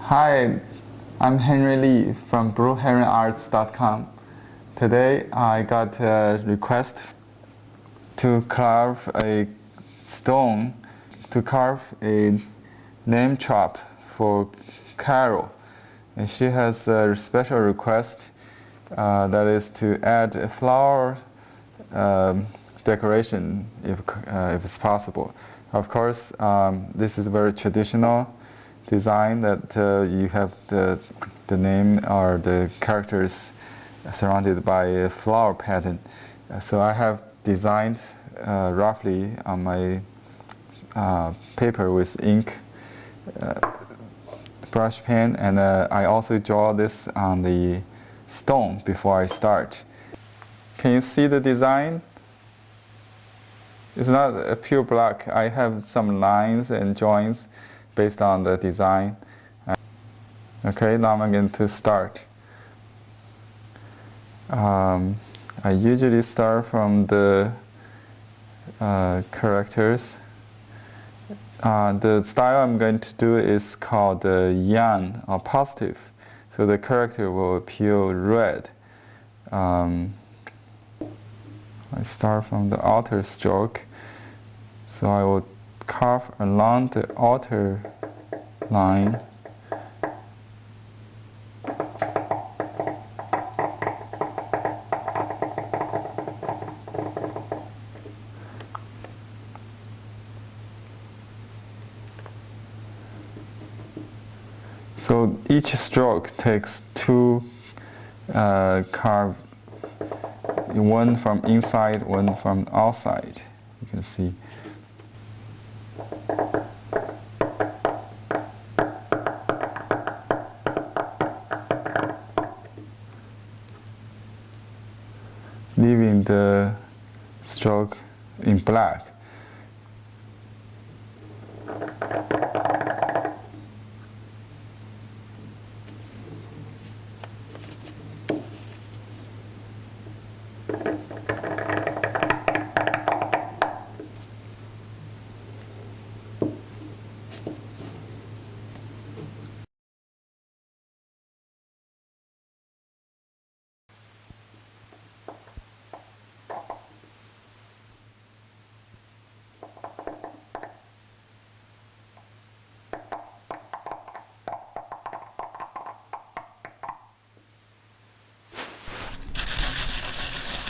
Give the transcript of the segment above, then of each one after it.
Hi, I'm Henry Lee from BlueHeronArts.com. Today I got a request to carve a stone, to carve a name trap for Carol. And she has a special request that is to add a flower decoration if it's possible. Of course, this is very traditional design that you have the name or the characters surrounded by a flower pattern. So I have designed roughly on my paper with ink, brush pen, and I also draw this on the stone before I start. Can you see the design? It's not a pure black. I have some lines and joints based on the design. Okay, now I'm going to start. I usually start from the characters. The style I'm going to do is called yan or positive. So the character will appear red. I start from the outer stroke. So I will carve along the outer line. So each stroke takes two carve, one from inside, one from outside. You can see. Leaving the stroke in black.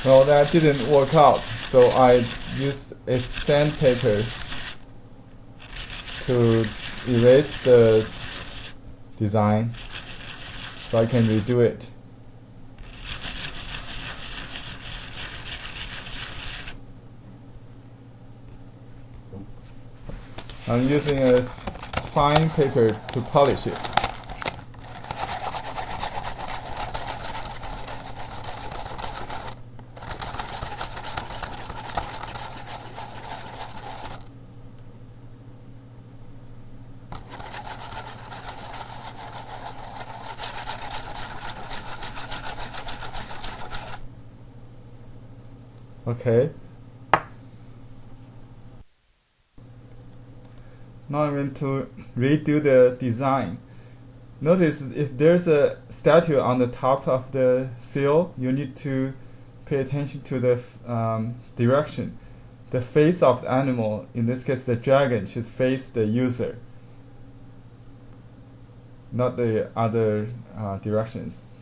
Well, that didn't work out, so I used a sandpaper to erase the design so I can redo it. I'm using a fine paper to polish it. Okay. Now I'm going to redo the design. Notice if there's a statue on the top of the seal, you need to pay attention to the direction. The face of the animal, in this case the dragon, should face the user, not the other directions.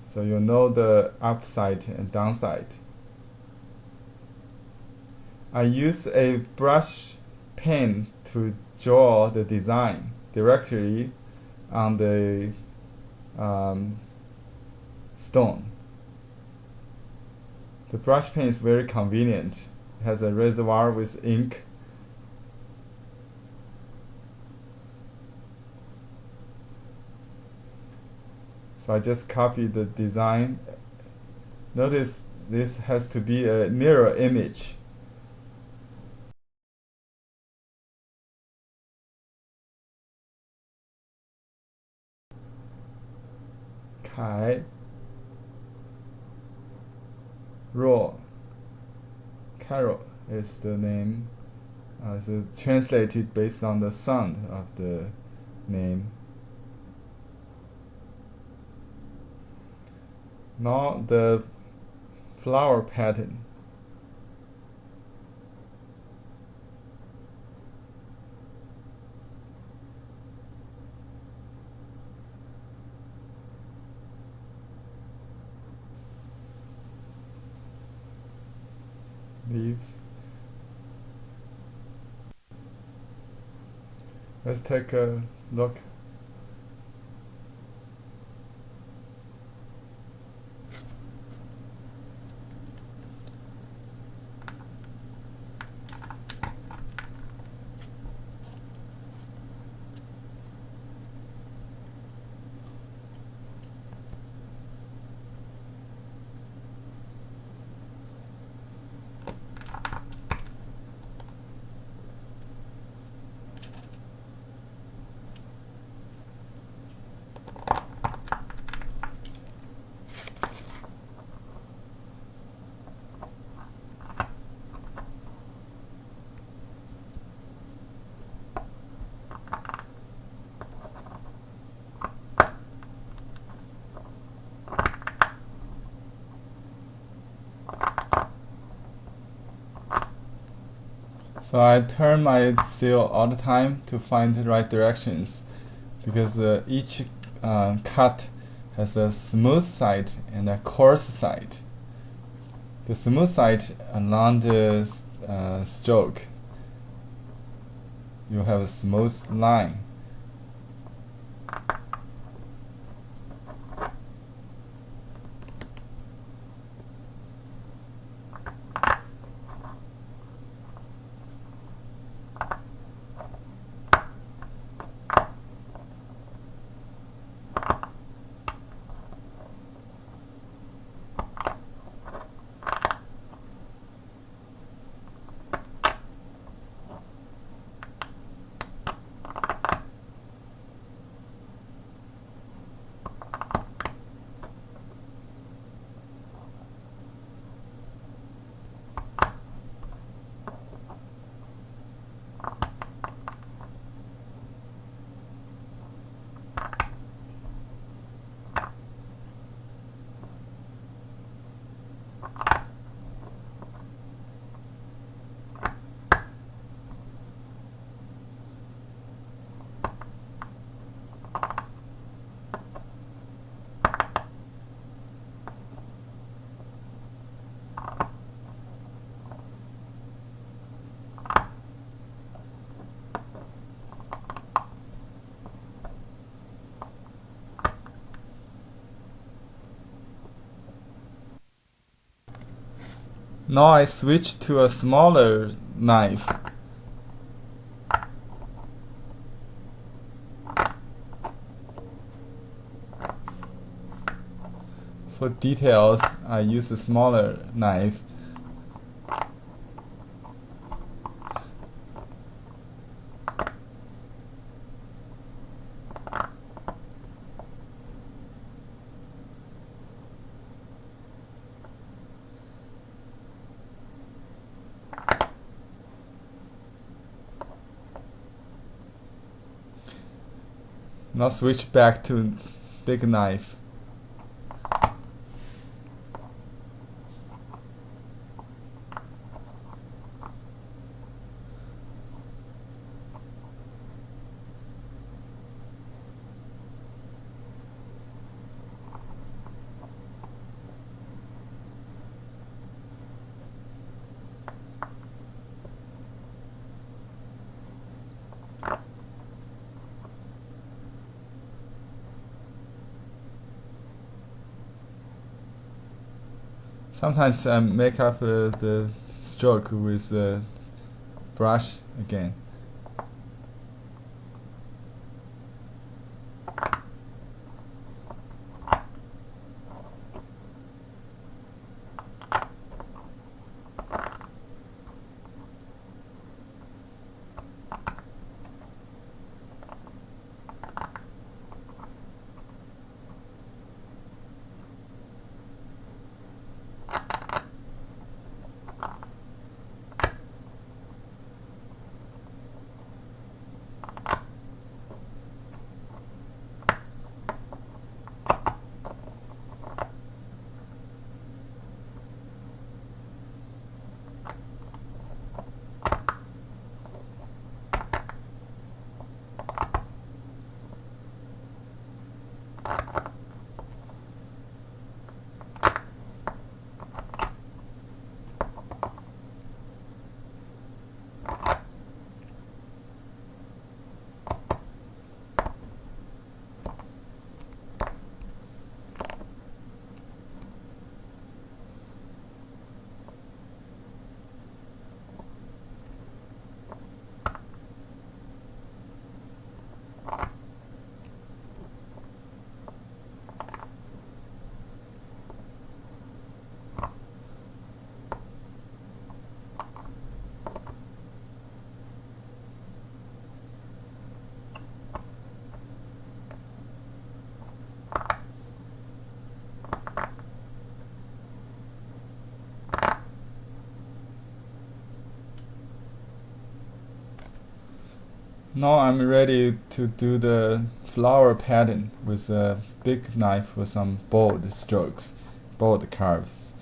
So you know the upside and downside. I use a brush pen to draw the design directly on the stone. The brush pen is very convenient. It has a reservoir with ink. So I just copy the design. Notice this has to be a mirror image. Carve. Carol is the name. It's translated based on the sound of the name. Now the flower pattern. Leaves. Let's take a look. So I turn my seal all the time to find the right directions, because each cut has a smooth side and a coarse side. The smooth side along the stroke, you have a smooth line. Now I switch to a smaller knife. For details, I use a smaller knife. Now switch back to big knife. Sometimes I make up the stroke with the brush again. Now I'm ready to do the flower pattern with a big knife for some bold strokes, bold curves.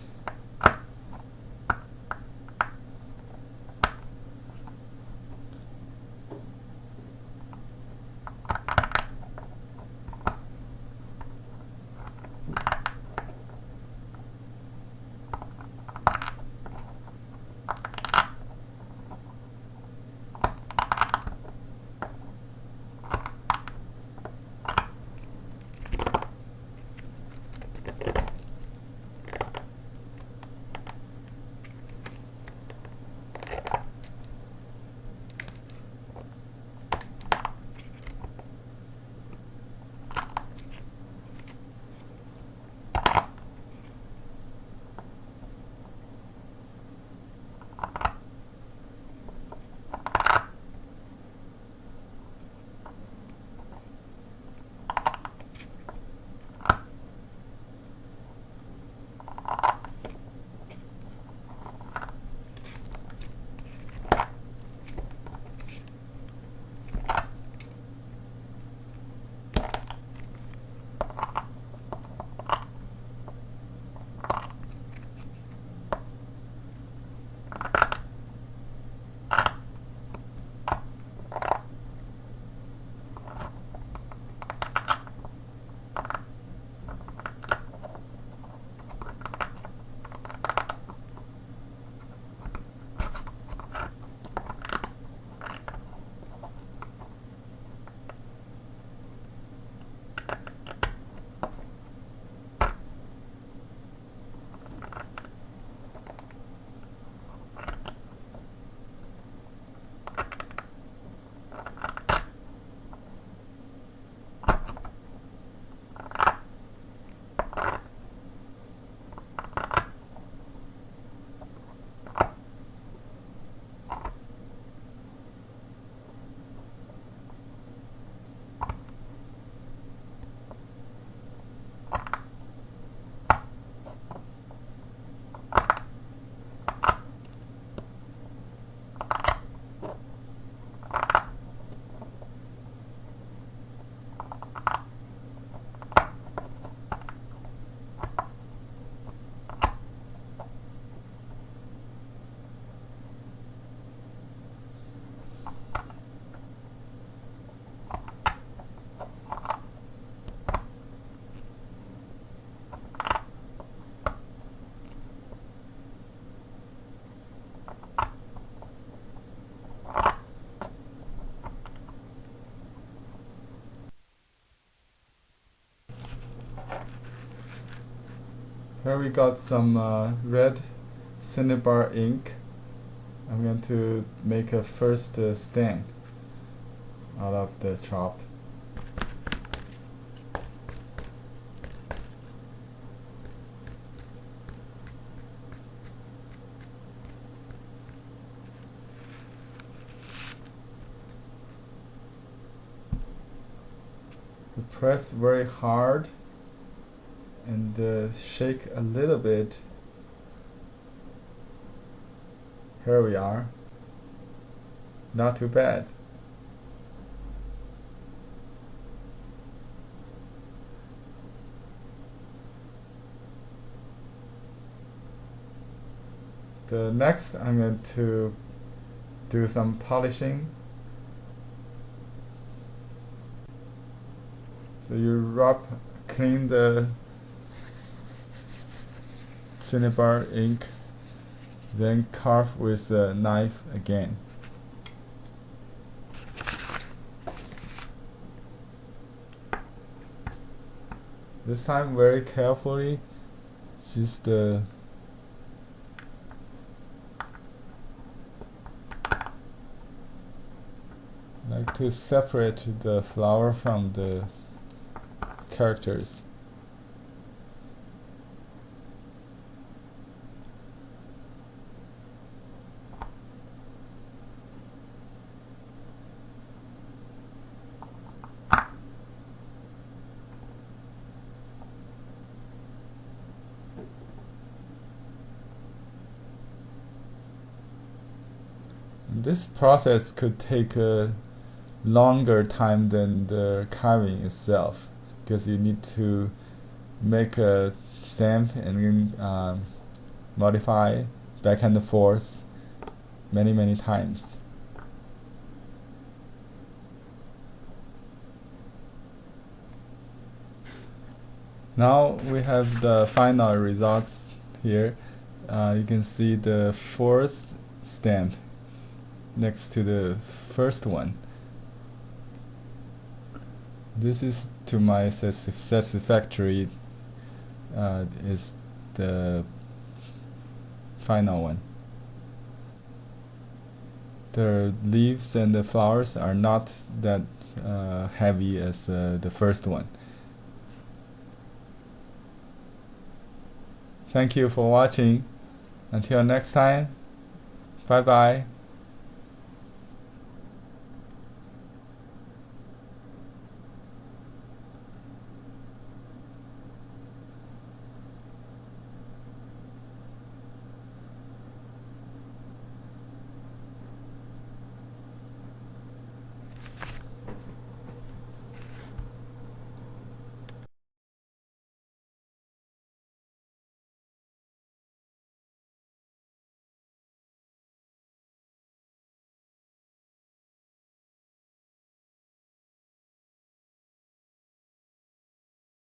Here we got some red cinnabar ink. I'm going to make a first stain out of the chop. You press very hard and shake a little bit. Here we are. Not too bad. The next I'm going to do some polishing. So you clean the cinnabar ink, then carve with a knife again. This time very carefully, just like to separate the flower from the characters. This process could take longer time than the carving itself, because you need to make a stamp and then modify back and forth many times. Now we have the final results here. You can see the fourth stamp next to the first one. This is to my satisfactory, is the final one. The leaves and the flowers are not that heavy as the first one. Thank you for watching. Until next time, bye bye.